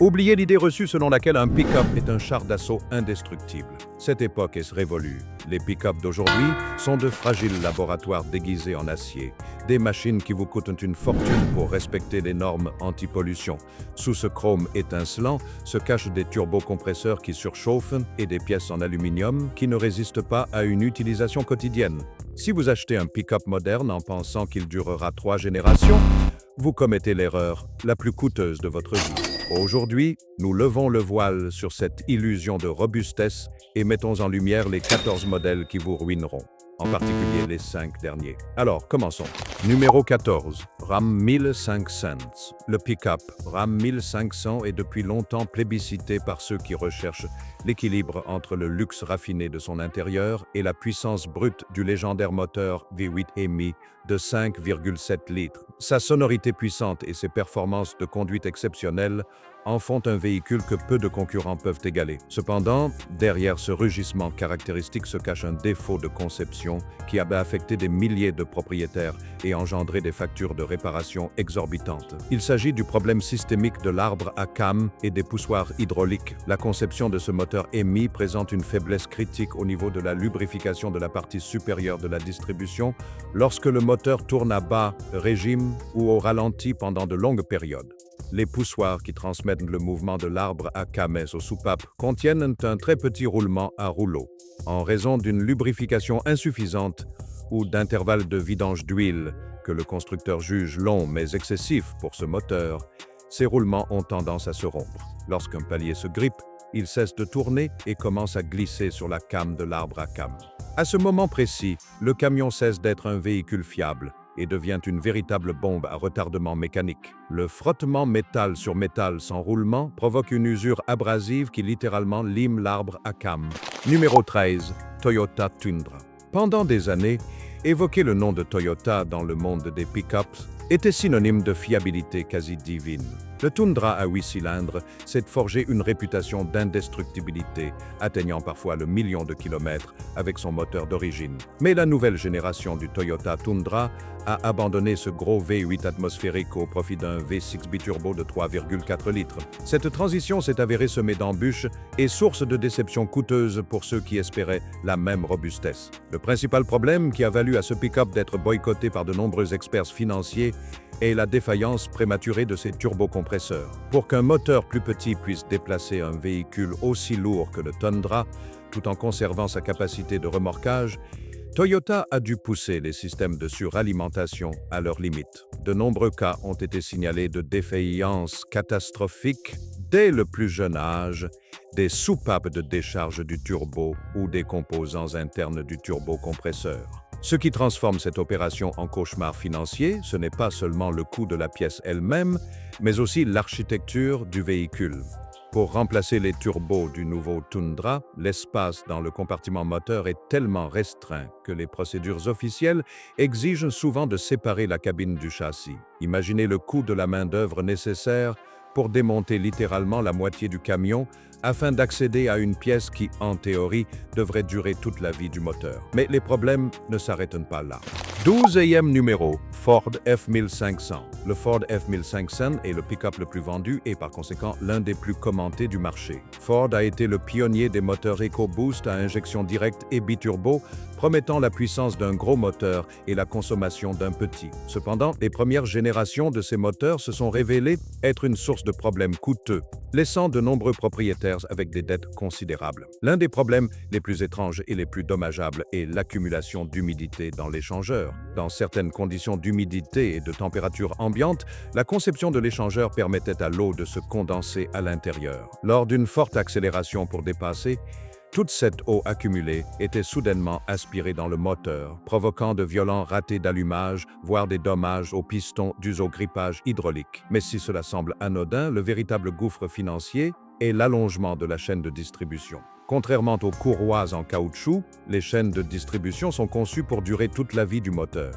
Oubliez l'idée reçue selon laquelle un pick-up est un char d'assaut indestructible. Cette époque est révolue. Les pick-up d'aujourd'hui sont de fragiles laboratoires déguisés en acier, des machines qui vous coûtent une fortune pour respecter les normes anti-pollution. Sous ce chrome étincelant se cachent des turbocompresseurs qui surchauffent et des pièces en aluminium qui ne résistent pas à une utilisation quotidienne. Si vous achetez un pick-up moderne en pensant qu'il durera 3 générations, vous commettez l'erreur la plus coûteuse de votre vie. Aujourd'hui, nous levons le voile sur cette illusion de robustesse et mettons en lumière les 14 modèles qui vous ruineront, en particulier les 5 derniers. Alors, commençons. Numéro 14, Ram 1500. Le pick-up Ram 1500 est depuis longtemps plébiscité par ceux qui recherchent l'équilibre entre le luxe raffiné de son intérieur et la puissance brute du légendaire moteur V8 EMI de 5,7 litres. Sa sonorité puissante et ses performances de conduite exceptionnelles en font un véhicule que peu de concurrents peuvent égaler. Cependant, derrière ce rugissement caractéristique se cache un défaut de conception qui a affecté des milliers de propriétaires et engendré des factures de réparation exorbitantes. Il s'agit du problème systémique de l'arbre à cames et des poussoirs hydrauliques. La conception de ce moteur EMI présente une faiblesse critique au niveau de la lubrification de la partie supérieure de la distribution lorsque le moteur tourne à bas régime ou au ralenti pendant de longues périodes. Les poussoirs qui transmettent le mouvement de l'arbre à cames aux soupapes contiennent un très petit roulement à rouleau. En raison d'une lubrification insuffisante ou d'intervalles de vidange d'huile que le constructeur juge longs mais excessifs pour ce moteur, ces roulements ont tendance à se rompre. Lorsqu'un palier se grippe, il cesse de tourner et commence à glisser sur la came de l'arbre à cames. À ce moment précis, le camion cesse d'être un véhicule fiable et devient une véritable bombe à retardement mécanique. Le frottement métal sur métal sans roulement provoque une usure abrasive qui littéralement lime l'arbre à cames. Numéro 13, Toyota Tundra. Pendant des années, évoquer le nom de Toyota dans le monde des pick-ups était synonyme de fiabilité quasi divine. Le Tundra à 8 cylindres s'est forgé une réputation d'indestructibilité, atteignant parfois le million de kilomètres avec son moteur d'origine. Mais la nouvelle génération du Toyota Tundra a abandonné ce gros V8 atmosphérique au profit d'un V6 biturbo de 3,4 litres. Cette transition s'est avérée semée d'embûches et source de déceptions coûteuses pour ceux qui espéraient la même robustesse. Le principal problème qui a valu à ce pick-up d'être boycotté par de nombreux experts financiers est la défaillance prématurée de ses turbocompresseurs. Pour qu'un moteur plus petit puisse déplacer un véhicule aussi lourd que le Tundra, tout en conservant sa capacité de remorquage, Toyota a dû pousser les systèmes de suralimentation à leurs limites. De nombreux cas ont été signalés de défaillance catastrophique dès le plus jeune âge, des soupapes de décharge du turbo ou des composants internes du turbocompresseur. Ce qui transforme cette opération en cauchemar financier, ce n'est pas seulement le coût de la pièce elle-même, mais aussi l'architecture du véhicule. Pour remplacer les turbos du nouveau Tundra, l'espace dans le compartiment moteur est tellement restreint que les procédures officielles exigent souvent de séparer la cabine du châssis. Imaginez le coût de la main-d'œuvre nécessaire pour démonter littéralement la moitié du camion afin d'accéder à une pièce qui, en théorie, devrait durer toute la vie du moteur. Mais les problèmes ne s'arrêtent pas là. 12e numéro, Ford F1500. Le Ford F1500 est le pick-up le plus vendu et par conséquent l'un des plus commentés du marché. Ford a été le pionnier des moteurs EcoBoost à injection directe et biturbo, promettant la puissance d'un gros moteur et la consommation d'un petit. Cependant, les premières générations de ces moteurs se sont révélées être une source de problèmes coûteux, laissant de nombreux propriétaires avec des dettes considérables. L'un des problèmes les plus étranges et les plus dommageables est l'accumulation d'humidité dans l'échangeur. Dans certaines conditions d'humidité et de température ambiante, la conception de l'échangeur permettait à l'eau de se condenser à l'intérieur. Lors d'une forte accélération pour dépasser, toute cette eau accumulée était soudainement aspirée dans le moteur, provoquant de violents ratés d'allumage, voire des dommages aux pistons dus au grippage hydraulique. Mais si cela semble anodin, le véritable gouffre financier est l'allongement de la chaîne de distribution. Contrairement aux courroies en caoutchouc, les chaînes de distribution sont conçues pour durer toute la vie du moteur.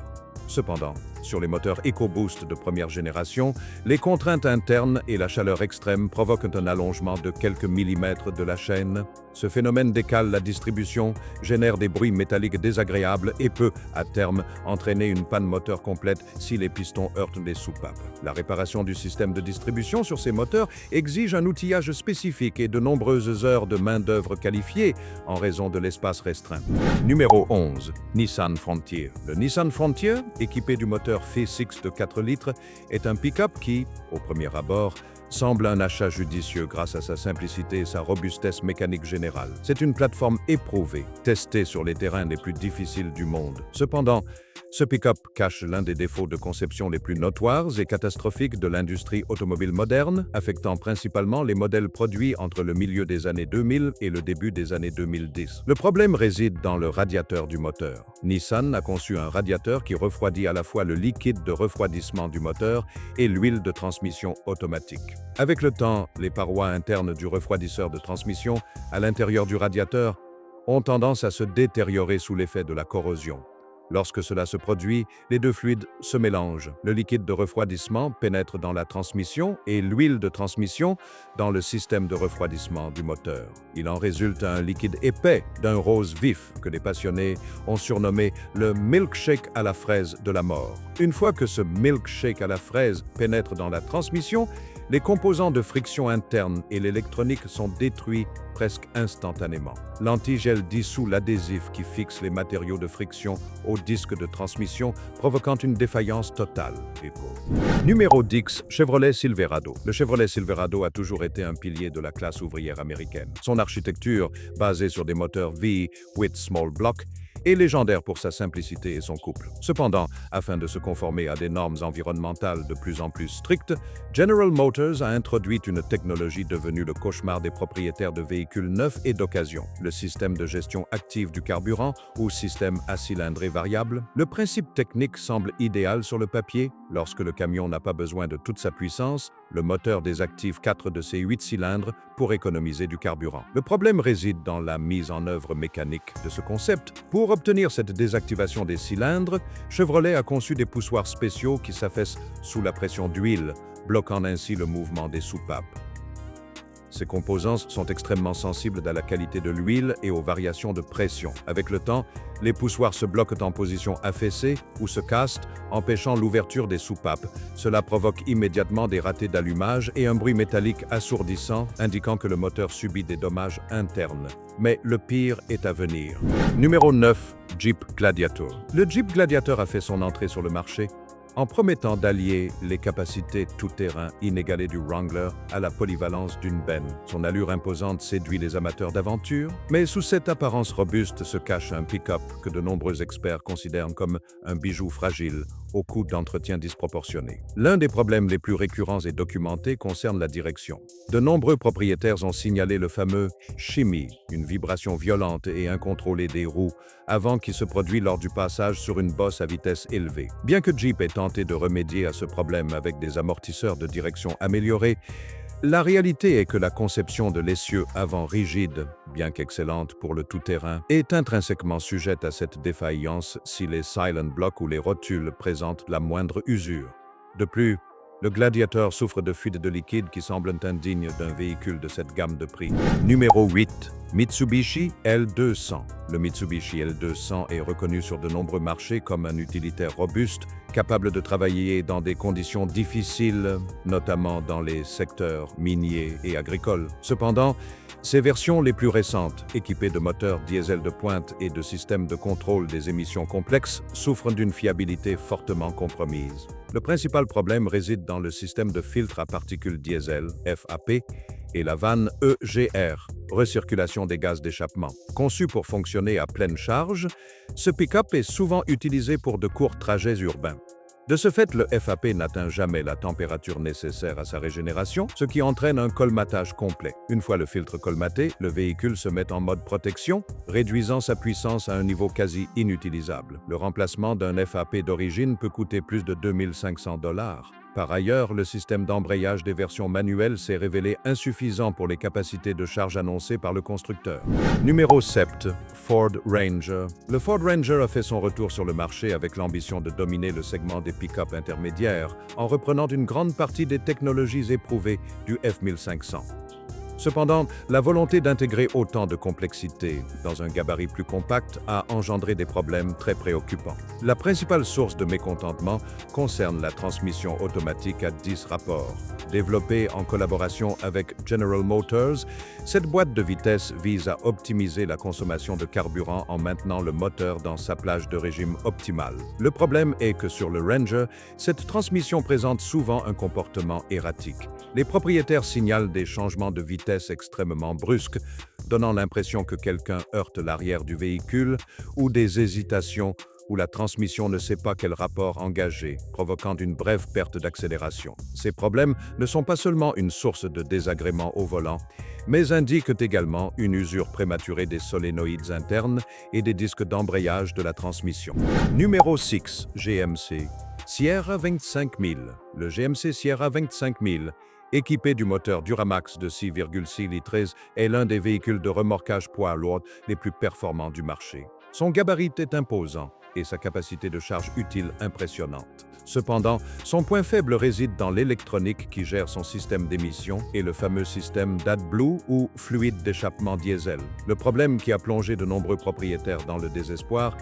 Cependant, sur les moteurs EcoBoost de première génération, les contraintes internes et la chaleur extrême provoquent un allongement de quelques millimètres de la chaîne. Ce phénomène décale la distribution, génère des bruits métalliques désagréables et peut, à terme, entraîner une panne moteur complète si les pistons heurtent les soupapes. La réparation du système de distribution sur ces moteurs exige un outillage spécifique et de nombreuses heures de main-d'œuvre qualifiée en raison de l'espace restreint. Numéro 11. Nissan Frontier. Le Nissan Frontier, équipé du moteur V6 de 4 litres, est un pick-up qui, au premier abord, semble un achat judicieux grâce à sa simplicité et sa robustesse mécanique générale. C'est une plateforme éprouvée, testée sur les terrains les plus difficiles du monde. Cependant, ce pick-up cache l'un des défauts de conception les plus notoires et catastrophiques de l'industrie automobile moderne, affectant principalement les modèles produits entre le milieu des années 2000 et le début des années 2010. Le problème réside dans le radiateur du moteur. Nissan a conçu un radiateur qui refroidit à la fois le liquide de refroidissement du moteur et l'huile de transmission automatique. Avec le temps, les parois internes du refroidisseur de transmission à l'intérieur du radiateur ont tendance à se détériorer sous l'effet de la corrosion. Lorsque cela se produit, les deux fluides se mélangent. Le liquide de refroidissement pénètre dans la transmission et l'huile de transmission dans le système de refroidissement du moteur. Il en résulte un liquide épais d'un rose vif que les passionnés ont surnommé le milkshake à la fraise de la mort. Une fois que ce milkshake à la fraise pénètre dans la transmission, les composants de friction interne et l'électronique sont détruits presque instantanément. L'antigel dissout l'adhésif qui fixe les matériaux de friction au disque de transmission, provoquant une défaillance totale. Numéro 10. Chevrolet Silverado. Le Chevrolet Silverado a toujours été un pilier de la classe ouvrière américaine. Son architecture, basée sur des moteurs V with small block, est légendaire pour sa simplicité et son couple. Cependant, afin de se conformer à des normes environnementales de plus en plus strictes, General Motors a introduit une technologie devenue le cauchemar des propriétaires de véhicules neufs et d'occasion, le système de gestion active du carburant ou système à cylindrée variable. Le principe technique semble idéal sur le papier. Lorsque le camion n'a pas besoin de toute sa puissance, le moteur désactive 4 de ses 8 cylindres pour économiser du carburant. Le problème réside dans la mise en œuvre mécanique de ce concept. Pour obtenir cette désactivation des cylindres, Chevrolet a conçu des poussoirs spéciaux qui s'affaissent sous la pression d'huile, bloquant ainsi le mouvement des soupapes. Ces composants sont extrêmement sensibles à la qualité de l'huile et aux variations de pression. Avec le temps, les poussoirs se bloquent en position affaissée ou se cassent, empêchant l'ouverture des soupapes. Cela provoque immédiatement des ratés d'allumage et un bruit métallique assourdissant, indiquant que le moteur subit des dommages internes. Mais le pire est à venir. Numéro 9. Jeep Gladiator. Le Jeep Gladiator a fait son entrée sur le marché en promettant d'allier les capacités tout-terrain inégalées du Wrangler à la polyvalence d'une benne. Son allure imposante séduit les amateurs d'aventure, mais sous cette apparence robuste se cache un pick-up que de nombreux experts considèrent comme un bijou fragile au coût d'entretien disproportionné. L'un des problèmes les plus récurrents et documentés concerne la direction. De nombreux propriétaires ont signalé le fameux shimmy, une vibration violente et incontrôlée des roues, avant qu'il se produise lors du passage sur une bosse à vitesse élevée. Bien que Jeep ait tenté de remédier à ce problème avec des amortisseurs de direction améliorés, la réalité est que la conception de l'essieu avant rigide, bien qu'excellente pour le tout-terrain, est intrinsèquement sujette à cette défaillance si les silent blocks ou les rotules présentent la moindre usure. De plus, le Gladiator souffre de fuites de liquide qui semblent indignes d'un véhicule de cette gamme de prix. Numéro 8. Mitsubishi L200. Le Mitsubishi L200 est reconnu sur de nombreux marchés comme un utilitaire robuste, capable de travailler dans des conditions difficiles, notamment dans les secteurs miniers et agricoles. Cependant, ces versions les plus récentes, équipées de moteurs diesel de pointe et de systèmes de contrôle des émissions complexes, souffrent d'une fiabilité fortement compromise. Le principal problème réside dans le système de filtre à particules diesel, FAP, et la vanne EGR, recirculation des gaz d'échappement. Conçu pour fonctionner à pleine charge, ce pick-up est souvent utilisé pour de courts trajets urbains. De ce fait, le FAP n'atteint jamais la température nécessaire à sa régénération, ce qui entraîne un colmatage complet. Une fois le filtre colmaté, le véhicule se met en mode protection, réduisant sa puissance à un niveau quasi inutilisable. Le remplacement d'un FAP d'origine peut coûter plus de $2 500. Par ailleurs, le système d'embrayage des versions manuelles s'est révélé insuffisant pour les capacités de charge annoncées par le constructeur. Numéro 7. Ford Ranger. Le Ford Ranger a fait son retour sur le marché avec l'ambition de dominer le segment des pick-up intermédiaires en reprenant une grande partie des technologies éprouvées du F1500. Cependant, la volonté d'intégrer autant de complexité dans un gabarit plus compact a engendré des problèmes très préoccupants. La principale source de mécontentement concerne la transmission automatique à 10 rapports. Développée en collaboration avec General Motors, cette boîte de vitesse vise à optimiser la consommation de carburant en maintenant le moteur dans sa plage de régime optimale. Le problème est que sur le Ranger, cette transmission présente souvent un comportement erratique. Les propriétaires signalent des changements de vitesse extrêmement brusques, donnant l'impression que quelqu'un heurte l'arrière du véhicule, ou des hésitations où la transmission ne sait pas quel rapport engager, provoquant une brève perte d'accélération. Ces problèmes ne sont pas seulement une source de désagrément au volant, mais indiquent également une usure prématurée des solénoïdes internes et des disques d'embrayage de la transmission. Numéro 6. GMC Sierra 25000. Le GMC Sierra 25000, équipé du moteur Duramax de 6,6 litres, est l'un des véhicules de remorquage poids lourd les plus performants du marché. Son gabarit est imposant et sa capacité de charge utile impressionnante. Cependant, son point faible réside dans l'électronique qui gère son système d'émission et le fameux système d'AdBlue ou fluide d'échappement diesel. Le problème qui a plongé de nombreux propriétaires dans le désespoir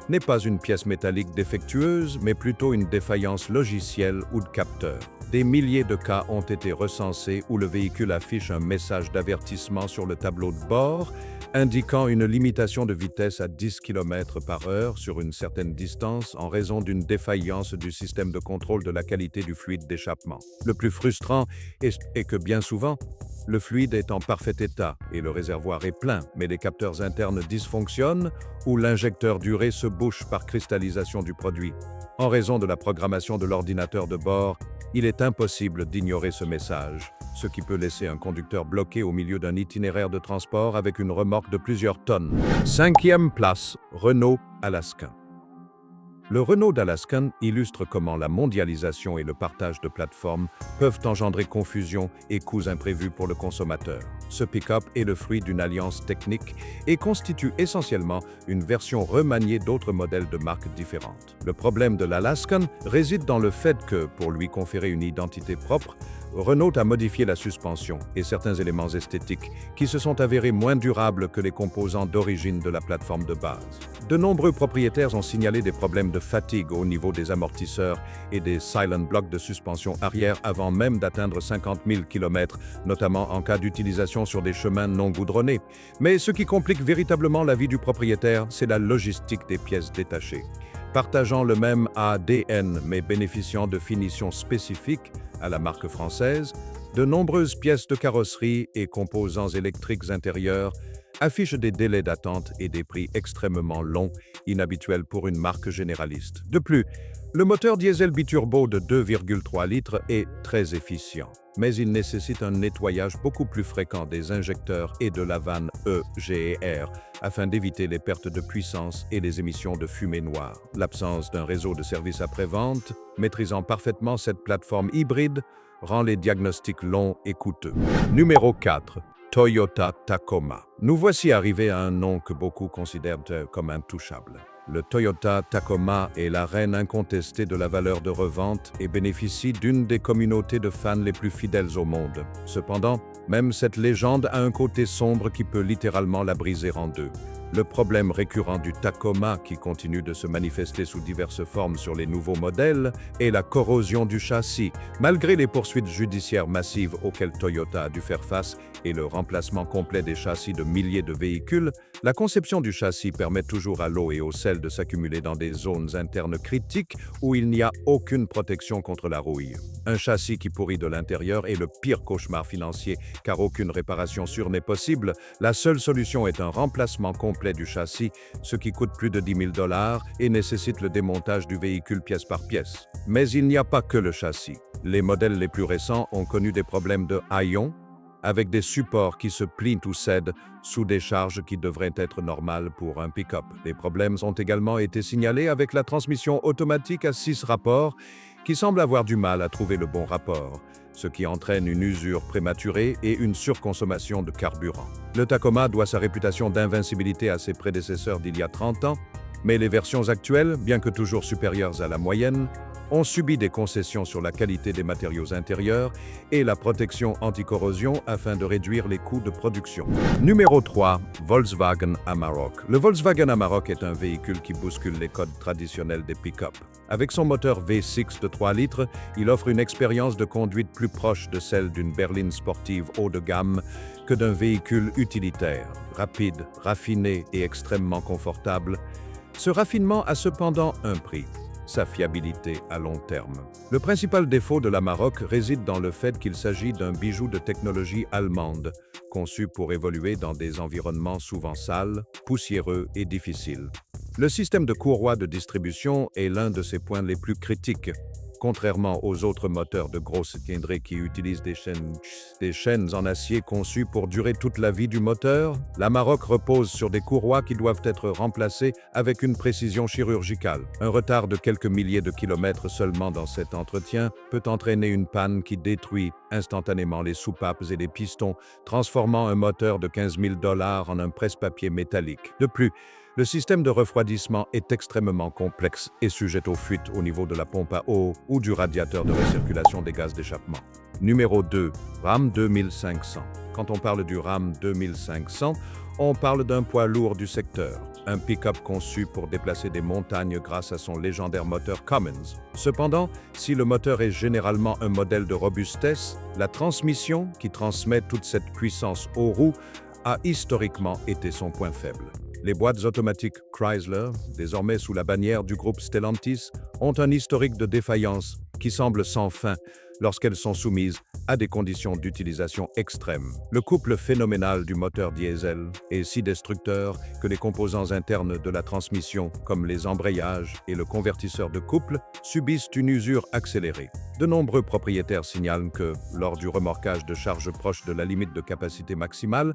n'est pas une pièce métallique défectueuse, mais plutôt une défaillance logicielle ou de capteur. Des milliers de cas ont été recensés où le véhicule affiche un message d'avertissement sur le tableau de bord, indiquant une limitation de vitesse à 10 km/h sur une certaine distance en raison d'une défaillance du système de contrôle de la qualité du fluide d'échappement. Le plus frustrant est que bien souvent, le fluide est en parfait état et le réservoir est plein, mais les capteurs internes dysfonctionnent ou l'injecteur d'urée se bouche par cristallisation du produit. En raison de la programmation de l'ordinateur de bord, il est impossible d'ignorer ce message, ce qui peut laisser un conducteur bloqué au milieu d'un itinéraire de transport avec une remorque de plusieurs tonnes. 5e place, Renault Alaskan. Le Renault d'Alaskan illustre comment la mondialisation et le partage de plateformes peuvent engendrer confusion et coûts imprévus pour le consommateur. Ce pick-up est le fruit d'une alliance technique et constitue essentiellement une version remaniée d'autres modèles de marques différentes. Le problème de l'Alaskan réside dans le fait que, pour lui conférer une identité propre, Renault a modifié la suspension et certains éléments esthétiques qui se sont avérés moins durables que les composants d'origine de la plateforme de base. De nombreux propriétaires ont signalé des problèmes de fatigue au niveau des amortisseurs et des silent blocks de suspension arrière avant même d'atteindre 50 000 km, notamment en cas d'utilisation sur des chemins non goudronnés. Mais ce qui complique véritablement la vie du propriétaire, c'est la logistique des pièces détachées. Partageant le même ADN mais bénéficiant de finitions spécifiques à la marque française, de nombreuses pièces de carrosserie et composants électriques intérieurs affichent des délais d'attente et des prix extrêmement longs, inhabituels pour une marque généraliste. De plus, le moteur diesel biturbo de 2,3 litres est très efficient, mais il nécessite un nettoyage beaucoup plus fréquent des injecteurs et de la vanne EGR afin d'éviter les pertes de puissance et les émissions de fumée noire. L'absence d'un réseau de services après-vente, maîtrisant parfaitement cette plateforme hybride, rend les diagnostics longs et coûteux. Numéro 4. Toyota Tacoma. Nous voici arrivés à un nom que beaucoup considèrent comme intouchable. Le Toyota Tacoma est la reine incontestée de la valeur de revente et bénéficie d'une des communautés de fans les plus fidèles au monde. Cependant, même cette légende a un côté sombre qui peut littéralement la briser en deux. Le problème récurrent du Tacoma, qui continue de se manifester sous diverses formes sur les nouveaux modèles, est la corrosion du châssis. Malgré les poursuites judiciaires massives auxquelles Toyota a dû faire face et le remplacement complet des châssis de milliers de véhicules, la conception du châssis permet toujours à l'eau et au sel de s'accumuler dans des zones internes critiques où il n'y a aucune protection contre la rouille. Un châssis qui pourrit de l'intérieur est le pire cauchemar financier, car aucune réparation sûre n'est possible. La seule solution est un remplacement complet du châssis, ce qui coûte plus de 10 000 $ et nécessite le démontage du véhicule pièce par pièce. Mais il n'y a pas que le châssis. Les modèles les plus récents ont connu des problèmes de haillons, avec des supports qui se plient ou cèdent sous des charges qui devraient être normales pour un pick-up. Des problèmes ont également été signalés avec la transmission automatique à 6 rapports qui semble avoir du mal à trouver le bon rapport, ce qui entraîne une usure prématurée et une surconsommation de carburant. Le Tacoma doit sa réputation d'invincibilité à ses prédécesseurs d'il y a 30 ans, mais les versions actuelles, bien que toujours supérieures à la moyenne, ont subi des concessions sur la qualité des matériaux intérieurs et la protection anti-corrosion afin de réduire les coûts de production. Numéro 3. Volkswagen Amarok. Le Volkswagen Amarok est un véhicule qui bouscule les codes traditionnels des pick-up. Avec son moteur V6 de 3 litres, il offre une expérience de conduite plus proche de celle d'une berline sportive haut de gamme que d'un véhicule utilitaire. Rapide, raffiné et extrêmement confortable, ce raffinement a cependant un prix: sa fiabilité à long terme. Le principal défaut de l'Amarok réside dans le fait qu'il s'agit d'un bijou de technologie allemande, conçu pour évoluer dans des environnements souvent sales, poussiéreux et difficiles. Le système de courroie de distribution est l'un de ses points les plus critiques. Contrairement aux autres moteurs de grosse cylindrée qui utilisent des chaînes en acier conçues pour durer toute la vie du moteur, l'Amarok repose sur des courroies qui doivent être remplacées avec une précision chirurgicale. Un retard de quelques milliers de kilomètres seulement dans cet entretien peut entraîner une panne qui détruit instantanément les soupapes et les pistons, transformant un moteur de 15 000 $ en un presse-papier métallique. De plus, le système de refroidissement est extrêmement complexe et sujet aux fuites au niveau de la pompe à eau ou du radiateur de recirculation des gaz d'échappement. Numéro 2. Ram 2500. Quand on parle du Ram 2500, on parle d'un poids lourd du secteur, un pick-up conçu pour déplacer des montagnes grâce à son légendaire moteur Cummins. Cependant, si le moteur est généralement un modèle de robustesse, la transmission, qui transmet toute cette puissance aux roues, a historiquement été son point faible. Les boîtes automatiques Chrysler, désormais sous la bannière du groupe Stellantis, ont un historique de défaillance qui semble sans fin lorsqu'elles sont soumises à des conditions d'utilisation extrêmes. Le couple phénoménal du moteur diesel est si destructeur que les composants internes de la transmission, comme les embrayages et le convertisseur de couple, subissent une usure accélérée. De nombreux propriétaires signalent que, lors du remorquage de charge proche de la limite de capacité maximale,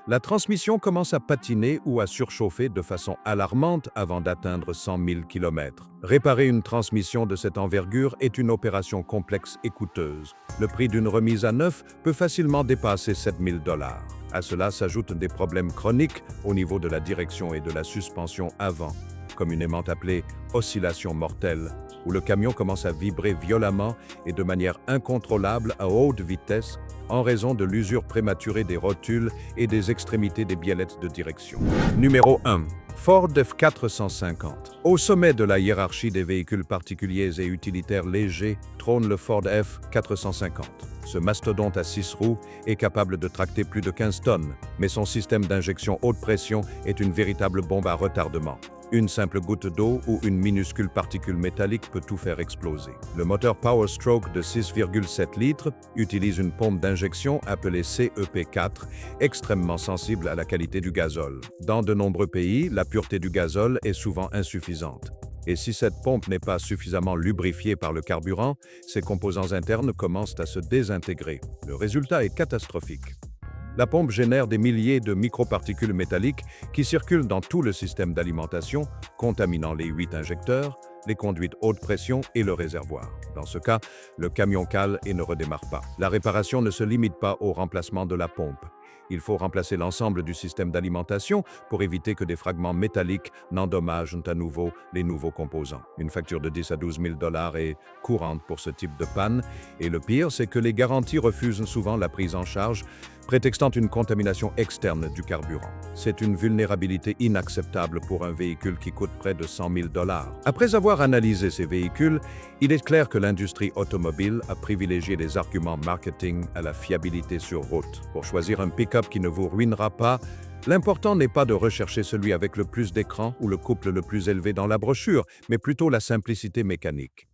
la transmission commence à patiner ou à surchauffer de façon alarmante avant d'atteindre 100 000 km. Réparer une transmission de cette envergure est une opération complexe et coûteuse. Le prix d'une remise à neuf peut facilement dépasser 7 000 $. À cela s'ajoutent des problèmes chroniques au niveau de la direction et de la suspension avant, communément appelée oscillation mortelle, où le camion commence à vibrer violemment et de manière incontrôlable à haute vitesse en raison de l'usure prématurée des rotules et des extrémités des biellettes de direction. Numéro 1. Ford F450. Au sommet de la hiérarchie des véhicules particuliers et utilitaires légers trône le Ford F450. Ce mastodonte à 6 roues est capable de tracter plus de 15 tonnes, mais son système d'injection haute pression est une véritable bombe à retardement. Une simple goutte d'eau ou une minuscule particule métallique peut tout faire exploser. Le moteur Power Stroke de 6,7 litres utilise une pompe d'injection appelée CEP4, extrêmement sensible à la qualité du gazole. Dans de nombreux pays, la pureté du gazole est souvent insuffisante. Et si cette pompe n'est pas suffisamment lubrifiée par le carburant, ses composants internes commencent à se désintégrer. Le résultat est catastrophique. La pompe génère des milliers de microparticules métalliques qui circulent dans tout le système d'alimentation, contaminant les 8 injecteurs, les conduites haute pression et le réservoir. Dans ce cas, le camion cale et ne redémarre pas. La réparation ne se limite pas au remplacement de la pompe. Il faut remplacer l'ensemble du système d'alimentation pour éviter que des fragments métalliques n'endommagent à nouveau les nouveaux composants. Une facture de 10 à 12 000 $ est courante pour ce type de panne, et le pire, c'est que les garanties refusent souvent la prise en charge, prétextant une contamination externe du carburant. C'est une vulnérabilité inacceptable pour un véhicule qui coûte près de 100 000 $. Après avoir analysé ces véhicules, il est clair que l'industrie automobile a privilégié les arguments marketing à la fiabilité sur route. Pour choisir un pick-up qui ne vous ruinera pas, l'important n'est pas de rechercher celui avec le plus d'écran ou le couple le plus élevé dans la brochure, mais plutôt la simplicité mécanique.